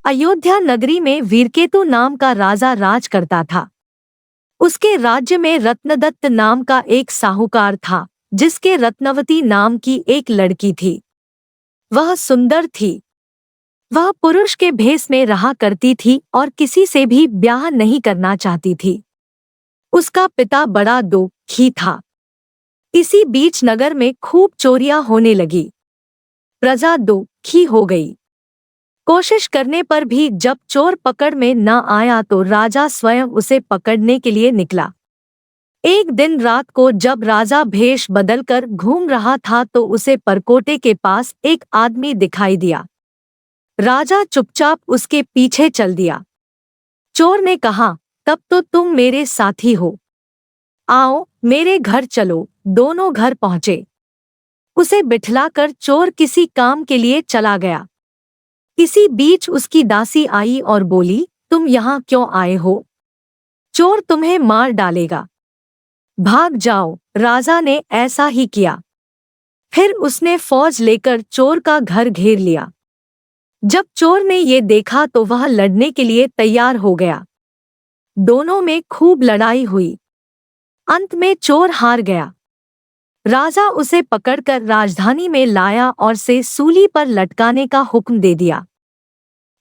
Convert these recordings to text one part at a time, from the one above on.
अयोध्या नगरी में वीरकेतु नाम का राजा राज करता था। उसके राज्य में रत्नदत्त नाम का एक साहूकार था, जिसके रत्नवती नाम की एक लड़की थी। वह सुंदर थी। वह पुरुष के भेष में रहा करती थी और किसी से भी ब्याह नहीं करना चाहती थी। उसका पिता बड़ा दुखी था। इसी बीच नगर में खूब चोरियां होने लगी। प्रजा दुखी हो गई। कोशिश करने पर भी जब चोर पकड़ में न आया तो राजा स्वयं उसे पकड़ने के लिए निकला। एक दिन रात को जब राजा भेष बदलकर घूम रहा था तो उसे परकोटे के पास एक आदमी दिखाई दिया। राजा चुपचाप उसके पीछे चल दिया। चोर ने कहा, तब तो तुम मेरे साथी हो, आओ मेरे घर चलो। दोनों घर पहुंचे। उसे बिठलाकर चोर किसी काम के लिए चला गया। इसी बीच उसकी दासी आई और बोली, तुम यहाँ क्यों आए हो? चोर तुम्हें मार डालेगा, भाग जाओ। राजा ने ऐसा ही किया। फिर उसने फौज लेकर चोर का घर घेर लिया। जब चोर ने ये देखा तो वह लड़ने के लिए तैयार हो गया। दोनों में खूब लड़ाई हुई। अंत में चोर हार गया। राजा उसे पकड़कर राजधानी में लाया और से सूली पर लटकाने का हुक्म दे दिया।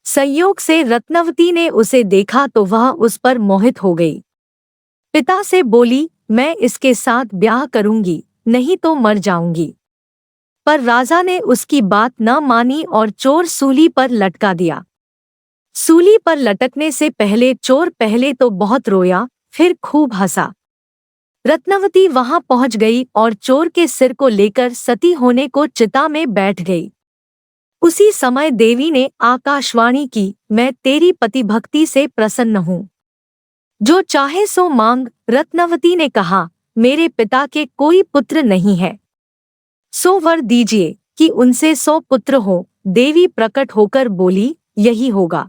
संयोग से रत्नवती ने उसे देखा तो वह उस पर मोहित हो गई। पिता से बोली, मैं इसके साथ ब्याह करूंगी, नहीं तो मर जाऊंगी। पर राजा ने उसकी बात न मानी और चोर सूली पर लटका दिया। सूली पर लटकने से पहले चोर पहले तो बहुत रोया, फिर खूब हंसा। रत्नवती वहां पहुंच गई और चोर के सिर को लेकर सती होने को चिता में बैठ गई। उसी समय देवी ने आकाशवाणी की, मैं तेरी पतिभक्ति से प्रसन्न हूँ, जो चाहे सो मांग। रत्नवती ने कहा, मेरे पिता के कोई पुत्र नहीं है, सो वर दीजिए कि उनसे 100 पुत्र हो। देवी प्रकट होकर बोली, यही होगा।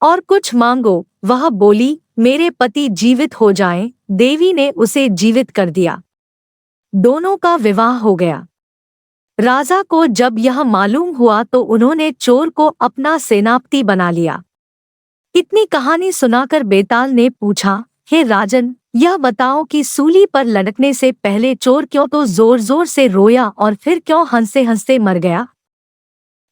और कुछ मांगो। वह बोली, मेरे पति जीवित हो जाएं। देवी ने उसे जीवित कर दिया। दोनों का विवाह हो गया। राजा को जब यह मालूम हुआ तो उन्होंने चोर को अपना सेनापति बना लिया। इतनी कहानी सुनाकर बेताल ने पूछा, हे राजन, यह बताओ कि सूली पर लटकने से पहले चोर क्यों तो जोर जोर से रोया और फिर क्यों हंसते हंसते मर गया?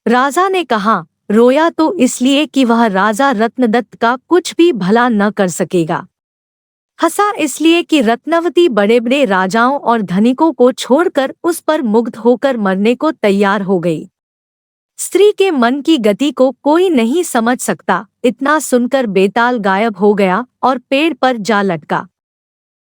राजा ने कहा, रोया तो इसलिए कि वह राजा रत्नदत्त का कुछ भी भला न कर सकेगा। हंसा इसलिए कि रत्नवती बड़े बड़े राजाओं और धनिकों को छोड़कर उस पर मुग्ध होकर मरने को तैयार हो गई। स्त्री के मन की गति को कोई नहीं समझ सकता। इतना सुनकर बेताल गायब हो गया और पेड़ पर जा लटका।